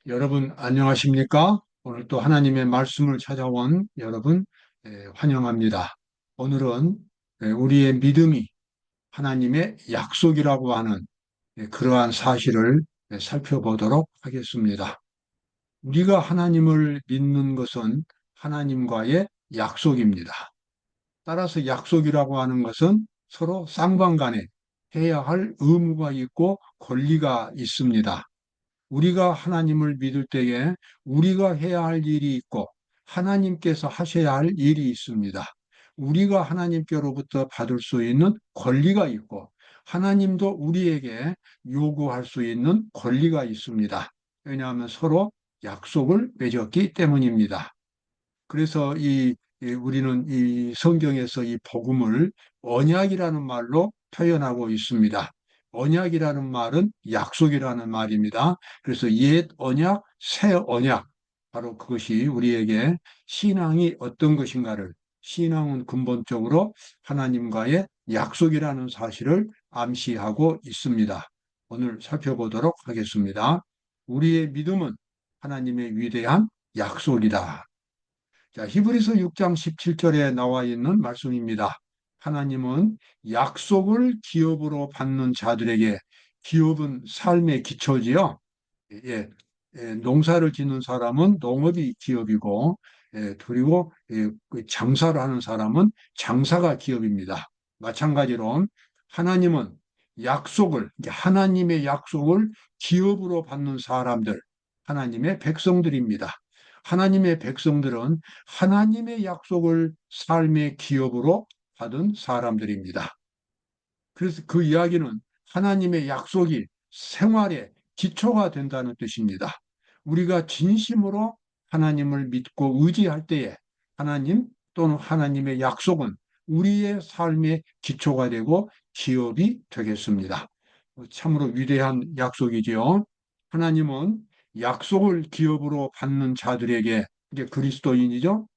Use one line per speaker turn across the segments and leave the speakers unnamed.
여러분 안녕하십니까? 오늘 또 하나님의 말씀을 찾아온 여러분 환영합니다. 오늘은 우리의 믿음이 하나님의 약속이라고 하는 그러한 사실을 살펴보도록 하겠습니다. 우리가 하나님을 믿는 것은 하나님과의 약속입니다. 따라서 약속이라고 하는 것은 서로 쌍방간에 해야 할 의무가 있고 권리가 있습니다. 우리가 하나님을 믿을 때에 우리가 해야 할 일이 있고 하나님께서 하셔야 할 일이 있습니다. 우리가 하나님께로부터 받을 수 있는 권리가 있고 하나님도 우리에게 요구할 수 있는 권리가 있습니다. 왜냐하면 서로 약속을 맺었기 때문입니다. 그래서 우리는 이 성경에서 이 복음을 언약이라는 말로 표현하고 있습니다. 언약이라는 말은 약속이라는 말입니다. 그래서 옛 언약, 새 언약, 바로 그것이 우리에게 신앙이 어떤 것인가를, 신앙은 근본적으로 하나님과의 약속이라는 사실을 암시하고 있습니다. 오늘 살펴보도록 하겠습니다. 우리의 믿음은 하나님의 위대한 약속이다. 자, 히브리서 6장 17절에 나와 있는 말씀입니다. 하나님은 약속을 기업으로 받는 자들에게, 기업은 삶의 기초지요. 예, 농사를 짓는 사람은 농업이 기업이고, 그리고 그 장사를 하는 사람은 장사가 기업입니다. 마찬가지로 하나님은 하나님의 약속을 기업으로 받는 사람들, 하나님의 백성들입니다. 하나님의 백성들은 하나님의 약속을 삶의 기업으로 받은 사람들입니다. 그래서 그 이야기는 하나님의 약속이 생활의 기초가 된다는 뜻입니다. 우리가 진심으로 하나님을 믿고 의지할 때에 하나님 또는 하나님의 약속은 우리의 삶의 기초가 되고 기업이 되겠습니다. 참으로 위대한 약속이지요. 하나님은 약속을 기업으로 받는 자들에게, 이제 그리스도인이죠.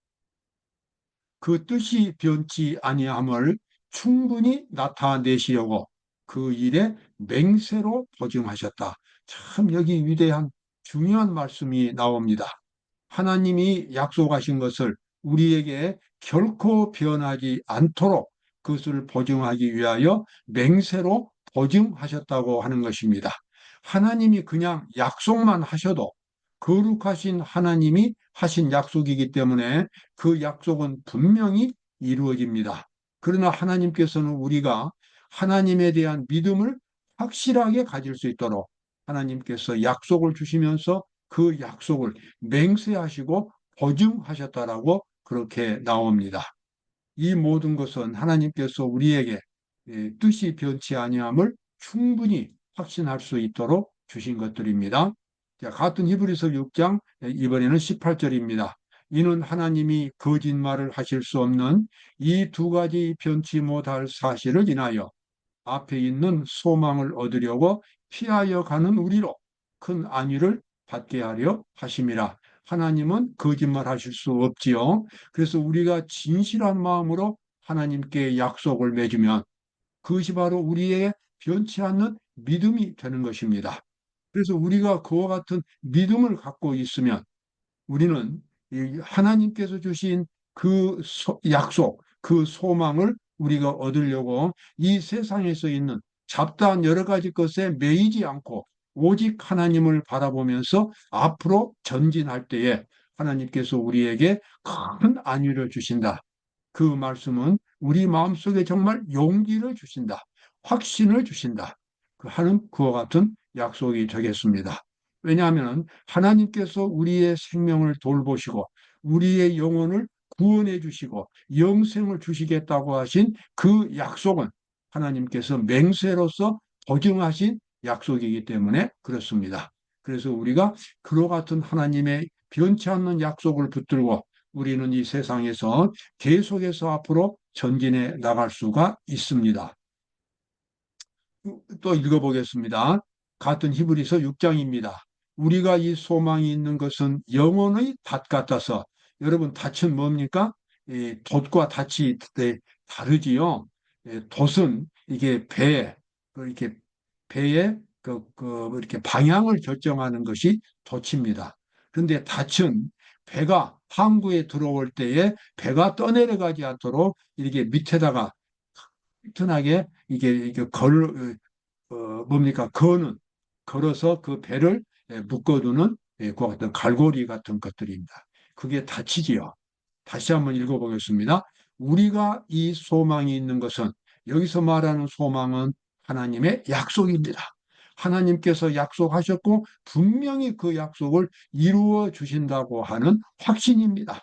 그 뜻이 변치 아니함을 충분히 나타내시려고 그 일에 맹세로 보증하셨다. 참 여기 위대한 중요한 말씀이 나옵니다. 하나님이 약속하신 것을 우리에게 결코 변하지 않도록 그것을 보증하기 위하여 맹세로 보증하셨다고 하는 것입니다. 하나님이 그냥 약속만 하셔도 거룩하신 하나님이 하신 약속이기 때문에 그 약속은 분명히 이루어집니다. 그러나 하나님께서는 우리가 하나님에 대한 믿음을 확실하게 가질 수 있도록 하나님께서 약속을 주시면서 그 약속을 맹세하시고 보증하셨다라고 그렇게 나옵니다. 이 모든 것은 하나님께서 우리에게 뜻이 변치 아니함을 충분히 확신할 수 있도록 주신 것들입니다. 자, 같은 히브리서 6장 이번에는 18절입니다. 이는 하나님이 거짓말을 하실 수 없는 이 두 가지 변치 못할 사실을 인하여 앞에 있는 소망을 얻으려고 피하여 가는 우리로 큰 안위를 받게 하려 하심이라. 하나님은 거짓말 하실 수 없지요. 그래서 우리가 진실한 마음으로 하나님께 약속을 맺으면 그것이 바로 우리의 변치 않는 믿음이 되는 것입니다. 그래서 우리가 그와 같은 믿음을 갖고 있으면 우리는 하나님께서 주신 그 약속, 그 소망을 우리가 얻으려고 이 세상에서 있는 잡다한 여러 가지 것에 매이지 않고 오직 하나님을 바라보면서 앞으로 전진할 때에 하나님께서 우리에게 큰 안위를 주신다. 그 말씀은 우리 마음속에 정말 용기를 주신다. 확신을 주신다. 하는 그와 같은 약속이 되겠습니다. 왜냐하면 하나님께서 우리의 생명을 돌보시고 우리의 영혼을 구원해 주시고 영생을 주시겠다고 하신 그 약속은 하나님께서 맹세로서 보증하신 약속이기 때문에 그렇습니다. 그래서 우리가 그와 같은 하나님의 변치 않는 약속을 붙들고 우리는 이 세상에서 계속해서 앞으로 전진해 나갈 수가 있습니다. 또 읽어보겠습니다. 같은 히브리서 6장입니다. 우리가 이 소망이 있는 것은 영혼의 닷 같아서, 여러분 닷은 뭡니까? 돛과 닷이 다르지요. 돛은 이게 이렇게 배에 이렇게 방향을 결정하는 것이 돛입니다. 그런데 닻은 배가 항구에 들어올 때에 배가 떠내려가지 않도록 이렇게 밑에다가 튼튼하게 이게 뭡니까? 걸어서 그 배를 묶어두는 그 같은 갈고리 같은 것들입니다. 그게 닻이지요. 다시 한번 읽어보겠습니다. 우리가 이 소망이 있는 것은 여기서 말하는 소망은 하나님의 약속입니다. 하나님께서 약속하셨고 분명히 그 약속을 이루어 주신다고 하는 확신입니다.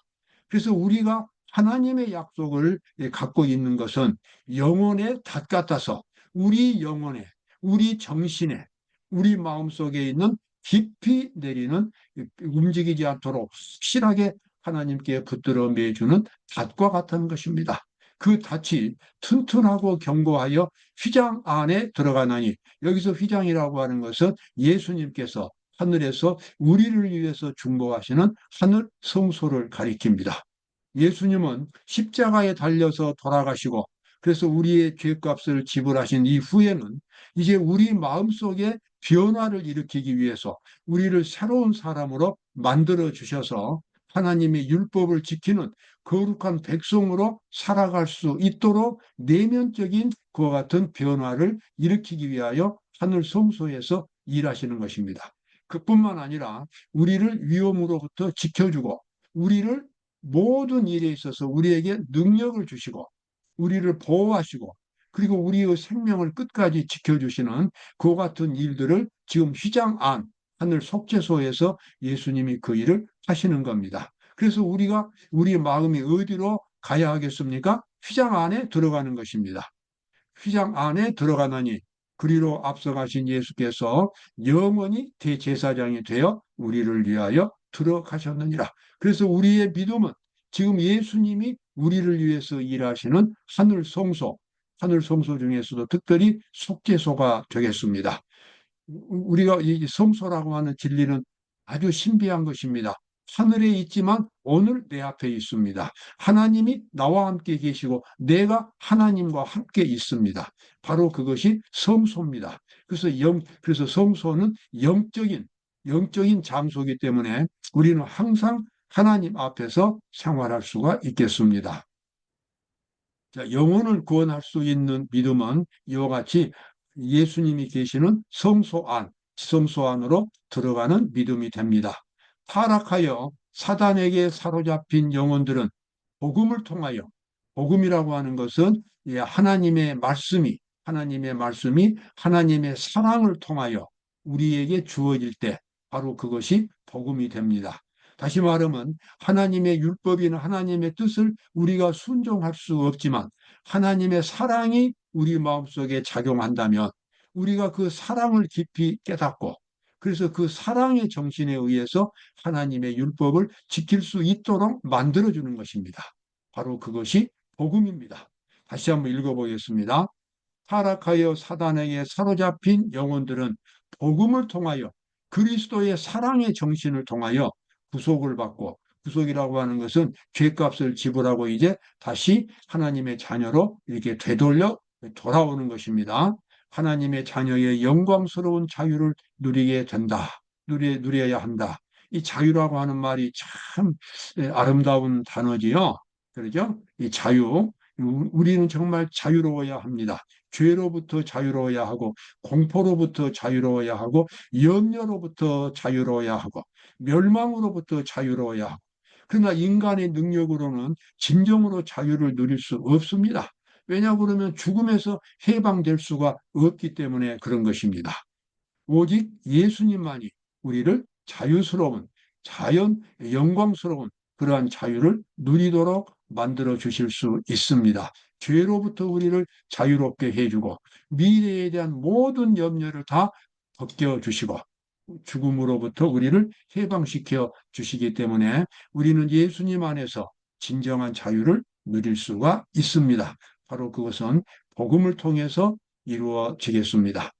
그래서 우리가 하나님의 약속을 갖고 있는 것은 영혼의 닷 같아서 우리 영혼에, 우리 정신에, 우리 마음속에 있는 깊이 내리는 움직이지 않도록 확실하게 하나님께 붙들어 매주는 닷과 같은 것입니다. 그 닷이 튼튼하고 견고하여 휘장 안에 들어가나니 여기서 휘장이라고 하는 것은 예수님께서 하늘에서 우리를 위해서 중보하시는 하늘 성소를 가리킵니다. 예수님은 십자가에 달려서 돌아가시고 그래서 우리의 죄값을 지불하신 이후에는 이제 우리 마음속에 변화를 일으키기 위해서 우리를 새로운 사람으로 만들어 주셔서 하나님의 율법을 지키는 거룩한 백성으로 살아갈 수 있도록 내면적인 그와 같은 변화를 일으키기 위하여 하늘 성소에서 일하시는 것입니다. 그뿐만 아니라 우리를 위험으로부터 지켜주고 우리를 모든 일에 있어서 우리에게 능력을 주시고 우리를 보호하시고 그리고 우리의 생명을 끝까지 지켜주시는 그 같은 일들을 지금 휘장 안 하늘 속죄소에서 예수님이 그 일을 하시는 겁니다. 그래서 우리가 우리의 마음이 어디로 가야 하겠습니까? 휘장 안에 들어가는 것입니다. 휘장 안에 들어가나니 그리로 앞서가신 예수께서 영원히 대제사장이 되어 우리를 위하여 들어가셨느니라. 그래서 우리의 믿음은 지금 예수님이 우리를 위해서 일하시는 하늘 성소 중에서도 특별히 속죄소가 되겠습니다. 우리가 이 성소라고 하는 진리는 아주 신비한 것입니다. 하늘에 있지만 오늘 내 앞에 있습니다. 하나님이 나와 함께 계시고 내가 하나님과 함께 있습니다. 바로 그것이 성소입니다. 그래서 성소는 영적인 장소이기 때문에 우리는 항상 하나님 앞에서 생활할 수가 있겠습니다. 자, 영혼을 구원할 수 있는 믿음은 이와 같이 예수님이 계시는 성소 안으로 들어가는 믿음이 됩니다. 타락하여 사단에게 사로잡힌 영혼들은 복음을 통하여, 복음이라고 하는 것은 하나님의 말씀이 하나님의 사랑을 통하여 우리에게 주어질 때 바로 그것이 복음이 됩니다. 다시 말하면 하나님의 율법이나 하나님의 뜻을 우리가 순종할 수 없지만 하나님의 사랑이 우리 마음속에 작용한다면 우리가 그 사랑을 깊이 깨닫고 그래서 그 사랑의 정신에 의해서 하나님의 율법을 지킬 수 있도록 만들어주는 것입니다. 바로 그것이 복음입니다. 다시 한번 읽어보겠습니다. 타락하여 사단에게 사로잡힌 영혼들은 복음을 통하여 그리스도의 사랑의 정신을 통하여 구속을 받고 구속이라고 하는 것은 죄값을 지불하고 이제 다시 하나님의 자녀로 이렇게 되돌려 돌아오는 것입니다. 하나님의 자녀의 영광스러운 자유를 누리게 된다. 누려야 한다. 이 자유라고 하는 말이 참 아름다운 단어지요. 그러죠? 이 자유. 우리는 정말 자유로워야 합니다. 죄로부터 자유로워야 하고, 공포로부터 자유로워야 하고, 염려로부터 자유로워야 하고, 멸망으로부터 자유로워야 하고. 그러나 인간의 능력으로는 진정으로 자유를 누릴 수 없습니다. 왜냐 그러면 죽음에서 해방될 수가 없기 때문에 그런 것입니다. 오직 예수님만이 우리를 자유스러운, 영광스러운 그러한 자유를 누리도록 만들어 주실 수 있습니다. 죄로부터 우리를 자유롭게 해주고 미래에 대한 모든 염려를 다 벗겨주시고 죽음으로부터 우리를 해방시켜 주시기 때문에 우리는 예수님 안에서 진정한 자유를 누릴 수가 있습니다. 바로 그것은 복음을 통해서 이루어지겠습니다.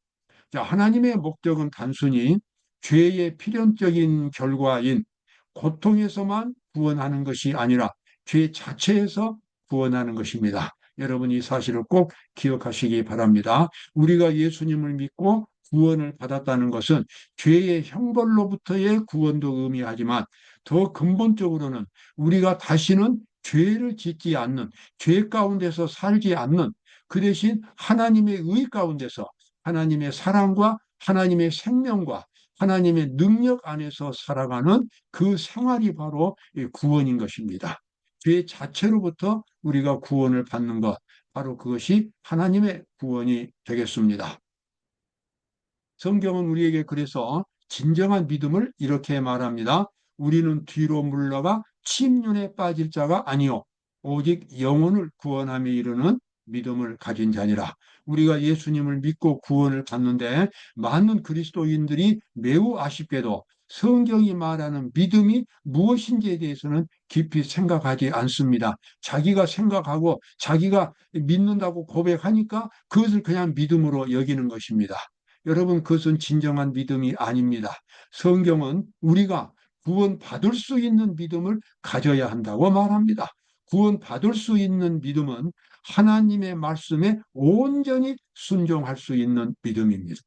자, 하나님의 목적은 단순히 죄의 필연적인 결과인 고통에서만 구원하는 것이 아니라 죄 자체에서 구원하는 것입니다. 여러분 이 사실을 꼭 기억하시기 바랍니다. 우리가 예수님을 믿고 구원을 받았다는 것은 죄의 형벌로부터의 구원도 의미하지만 더 근본적으로는 우리가 다시는 죄를 짓지 않는, 죄 가운데서 살지 않는, 그 대신 하나님의 의 가운데서 하나님의 사랑과 하나님의 생명과 하나님의 능력 안에서 살아가는 그 생활이 바로 구원인 것입니다. 죄 자체로부터 우리가 구원을 받는 것, 바로 그것이 하나님의 구원이 되겠습니다. 성경은 우리에게 그래서 진정한 믿음을 이렇게 말합니다. 우리는 뒤로 물러가 침륜에 빠질 자가 아니요 오직 영혼을 구원함에 이르는 믿음을 가진 자니라. 우리가 예수님을 믿고 구원을 받는데 많은 그리스도인들이 매우 아쉽게도 성경이 말하는 믿음이 무엇인지에 대해서는 깊이 생각하지 않습니다. 자기가 생각하고 자기가 믿는다고 고백하니까 그것을 그냥 믿음으로 여기는 것입니다. 여러분, 그것은 진정한 믿음이 아닙니다. 성경은 우리가 구원받을 수 있는 믿음을 가져야 한다고 말합니다. 구원받을 수 있는 믿음은 하나님의 말씀에 온전히 순종할 수 있는 믿음입니다.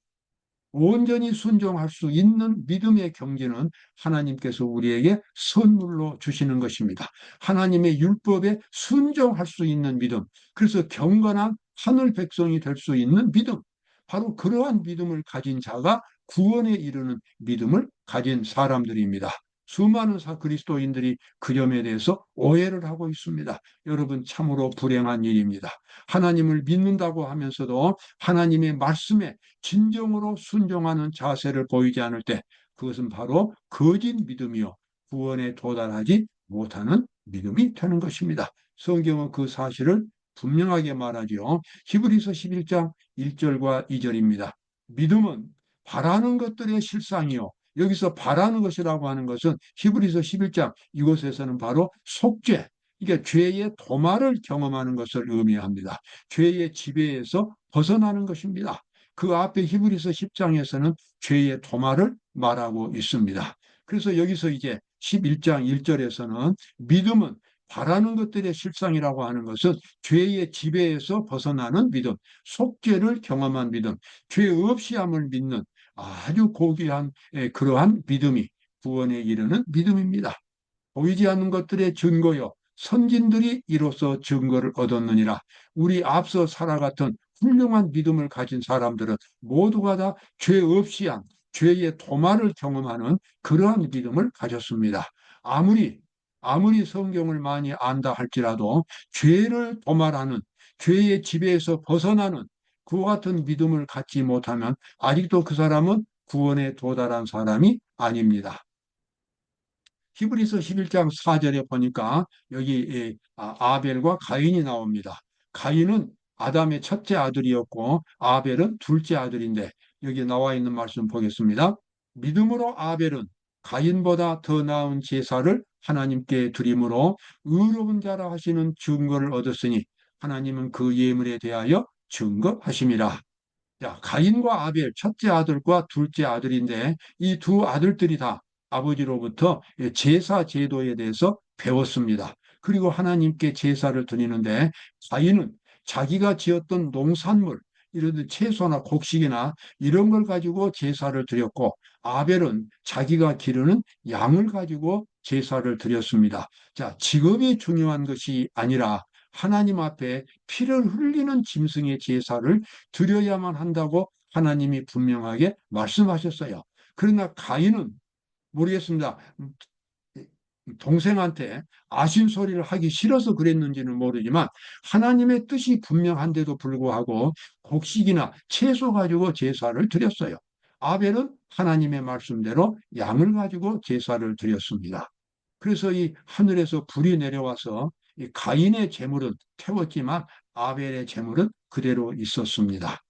온전히 순종할 수 있는 믿음의 경지는 하나님께서 우리에게 선물로 주시는 것입니다. 하나님의 율법에 순종할 수 있는 믿음, 그래서 경건한 하늘 백성이 될 수 있는 믿음, 바로 그러한 믿음을 가진 자가 구원에 이르는 믿음을 가진 사람들입니다. 수많은 그리스도인들이 그 점에 대해서 오해를 하고 있습니다. 여러분, 참으로 불행한 일입니다. 하나님을 믿는다고 하면서도 하나님의 말씀에 진정으로 순종하는 자세를 보이지 않을 때 그것은 바로 거짓 믿음이요 구원에 도달하지 못하는 믿음이 되는 것입니다. 성경은 그 사실을 분명하게 말하지요. 히브리서 11장 1절과 2절입니다. 믿음은 바라는 것들의 실상이요. 여기서 바라는 것이라고 하는 것은 히브리서 11장 이곳에서는 바로 속죄, 이게 죄의 도말을 경험하는 것을 의미합니다. 죄의 지배에서 벗어나는 것입니다. 그 앞에 히브리서 10장에서는 죄의 도말을 말하고 있습니다. 그래서 여기서 이제 11장 1절에서는 믿음은 바라는 것들의 실상이라고 하는 것은 죄의 지배에서 벗어나는 믿음, 속죄를 경험한 믿음, 죄 없이 함을 믿는 아주 고귀한 그러한 믿음이 구원에 이르는 믿음입니다. 보이지 않는 것들의 증거요. 선진들이 이로써 증거를 얻었느니라. 우리 앞서 살아갔던 훌륭한 믿음을 가진 사람들은 모두가 다 죄 없이 한 죄의 도말을 경험하는 그러한 믿음을 가졌습니다. 아무리 성경을 많이 안다 할지라도 죄를 도말하는 죄의 지배에서 벗어나는 그와 같은 믿음을 갖지 못하면 아직도 그 사람은 구원에 도달한 사람이 아닙니다. 히브리서 11장 4절에 보니까 여기 아벨과 가인이 나옵니다. 가인은 아담의 첫째 아들이었고 아벨은 둘째 아들인데 여기 나와 있는 말씀 보겠습니다. 믿음으로 아벨은 가인보다 더 나은 제사를 하나님께 드림으로 의로운 자라 하시는 증거를 얻었으니 하나님은 그 예물에 대하여 증거하심이라. 자, 가인과 아벨, 첫째 아들과 둘째 아들인데 이 두 아들들이 다 아버지로부터 제사 제도에 대해서 배웠습니다. 그리고 하나님께 제사를 드리는데 가인은 자기가 지었던 농산물, 이런 채소나 곡식이나 이런 걸 가지고 제사를 드렸고 아벨은 자기가 기르는 양을 가지고 제사를 드렸습니다. 자, 직업이 중요한 것이 아니라 하나님 앞에 피를 흘리는 짐승의 제사를 드려야만 한다고 하나님이 분명하게 말씀하셨어요. 그러나 가인은 모르겠습니다. 동생한테 아신소리를 하기 싫어서 그랬는지는 모르지만 하나님의 뜻이 분명한데도 불구하고 곡식이나 채소 가지고 제사를 드렸어요. 아벨은 하나님의 말씀대로 양을 가지고 제사를 드렸습니다. 그래서 이 하늘에서 불이 내려와서 이 가인의 제물은 태웠지만 아벨의 제물은 그대로 있었습니다.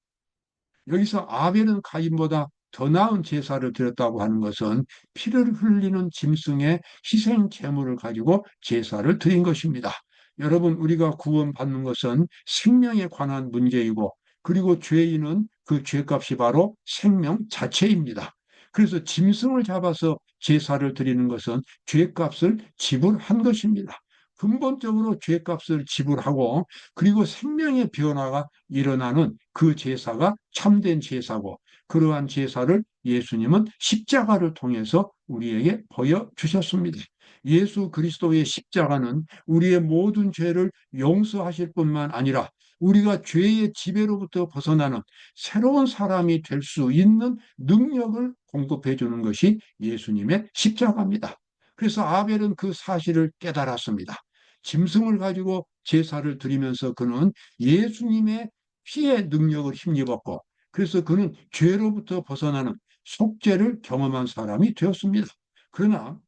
여기서 아벨은 가인보다 더 나은 제사를 드렸다고 하는 것은 피를 흘리는 짐승의 희생 제물을 가지고 제사를 드린 것입니다. 여러분, 우리가 구원받는 것은 생명에 관한 문제이고 그리고 죄인은 그 죄값이 바로 생명 자체입니다. 그래서 짐승을 잡아서 제사를 드리는 것은 죄값을 지불한 것입니다. 근본적으로 죄값을 지불하고 그리고 생명의 변화가 일어나는 그 제사가 참된 제사고 그러한 제사를 예수님은 십자가를 통해서 우리에게 보여주셨습니다. 예수 그리스도의 십자가는 우리의 모든 죄를 용서하실 뿐만 아니라 우리가 죄의 지배로부터 벗어나는 새로운 사람이 될 수 있는 능력을 공급해 주는 것이 예수님의 십자가입니다. 그래서 아벨은 그 사실을 깨달았습니다. 짐승을 가지고 제사를 드리면서 그는 예수님의 피의 능력을 힘입었고, 그래서 그는 죄로부터 벗어나는 속죄를 경험한 사람이 되었습니다. 그러나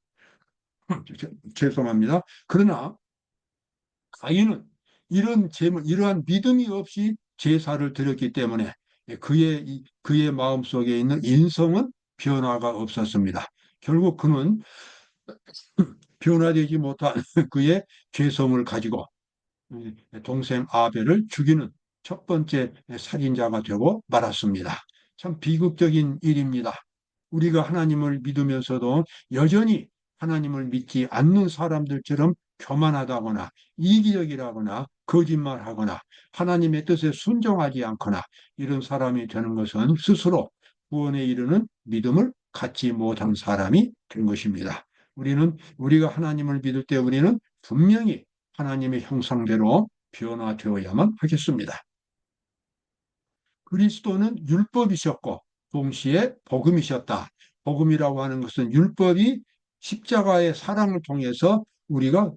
죄송합니다. 그러나 가인은 이러한 믿음이 없이 제사를 드렸기 때문에 그의 마음속에 있는 인성은 변화가 없었습니다. 결국 그는 변화되지 못한 그의 죄성을 가지고 동생 아벨을 죽이는 첫 번째 살인자가 되고 말았습니다. 참 비극적인 일입니다. 우리가 하나님을 믿으면서도 여전히 하나님을 믿지 않는 사람들처럼 교만하다거나 이기적이라거나 거짓말하거나 하나님의 뜻에 순종하지 않거나 이런 사람이 되는 것은 스스로 구원에 이르는 믿음을 갖지 못한 사람이 된 것입니다. 우리가 하나님을 믿을 때 우리는 분명히 하나님의 형상대로 변화되어야만 하겠습니다. 그리스도는 율법이셨고 동시에 복음이셨다. 복음이라고 하는 것은 율법이 십자가의 사랑을 통해서 우리가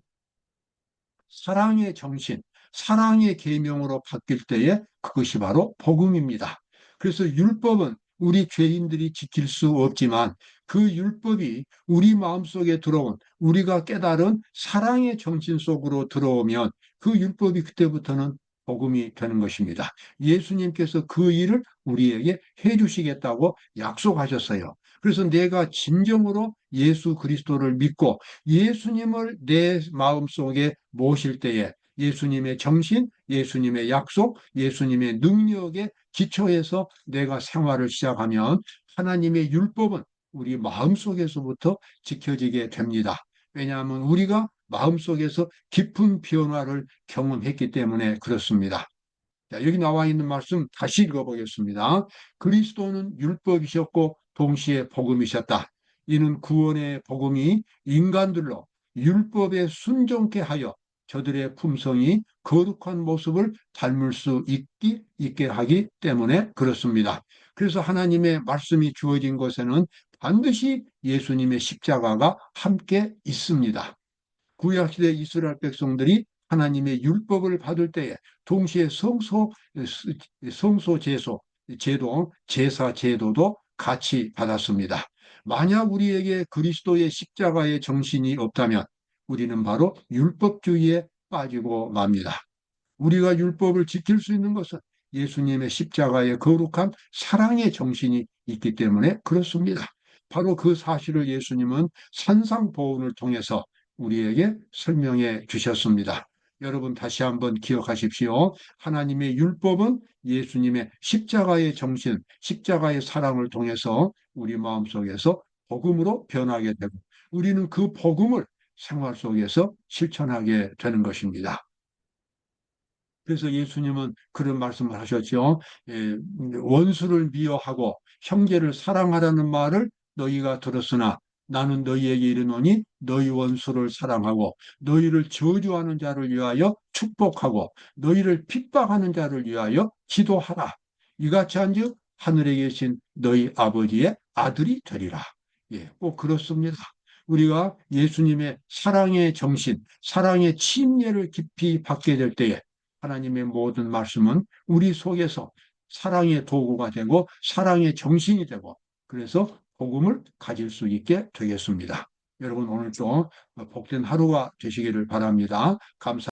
사랑의 정신, 사랑의 계명으로 바뀔 때에 그것이 바로 복음입니다. 그래서 율법은 우리 죄인들이 지킬 수 없지만 그 율법이 우리 마음속에 들어온 우리가 깨달은 사랑의 정신 속으로 들어오면 그 율법이 그때부터는 복음이 되는 것입니다. 예수님께서 그 일을 우리에게 해 주시겠다고 약속하셨어요. 그래서 내가 진정으로 예수 그리스도를 믿고 예수님을 내 마음속에 모실 때에 예수님의 정신, 예수님의 약속, 예수님의 능력에 기초해서 내가 생활을 시작하면 하나님의 율법은 우리 마음속에서부터 지켜지게 됩니다. 왜냐하면 우리가 마음속에서 깊은 변화를 경험했기 때문에 그렇습니다. 자, 여기 나와 있는 말씀 다시 읽어보겠습니다. 그리스도는 율법이셨고 동시에 복음이셨다. 이는 구원의 복음이 인간들로 율법에 순종케 하여 저들의 품성이 거룩한 모습을 닮을 수 있게 하기 때문에 그렇습니다. 그래서 하나님의 말씀이 주어진 것에는 반드시 예수님의 십자가가 함께 있습니다. 구약시대 이스라엘 백성들이 하나님의 율법을 받을 때에 동시에 성소 제도, 제사 제도도 같이 받았습니다. 만약 우리에게 그리스도의 십자가의 정신이 없다면 우리는 바로 율법주의에 빠지고 맙니다. 우리가 율법을 지킬 수 있는 것은 예수님의 십자가의 거룩한 사랑의 정신이 있기 때문에 그렇습니다. 바로 그 사실을 예수님은 산상보훈을 통해서 우리에게 설명해 주셨습니다. 여러분 다시 한번 기억하십시오. 하나님의 율법은 예수님의 십자가의 정신, 십자가의 사랑을 통해서 우리 마음속에서 복음으로 변하게 되고 우리는 그 복음을 생활 속에서 실천하게 되는 것입니다. 그래서 예수님은 그런 말씀을 하셨죠. 원수를 미워하고 형제를 사랑하라는 말을 너희가 들었으나 나는 너희에게 이르노니 너희 원수를 사랑하고 너희를 저주하는 자를 위하여 축복하고 너희를 핍박하는 자를 위하여 기도하라. 이같이 한즉 하늘에 계신 너희 아버지의 아들이 되리라. 예, 꼭 그렇습니다. 우리가 예수님의 사랑의 정신, 사랑의 침례를 깊이 받게 될 때에 하나님의 모든 말씀은 우리 속에서 사랑의 도구가 되고 사랑의 정신이 되고 그래서 복음을 가질 수 있게 되겠습니다. 여러분 오늘도 복된 하루가 되시기를 바랍니다. 감사합니다.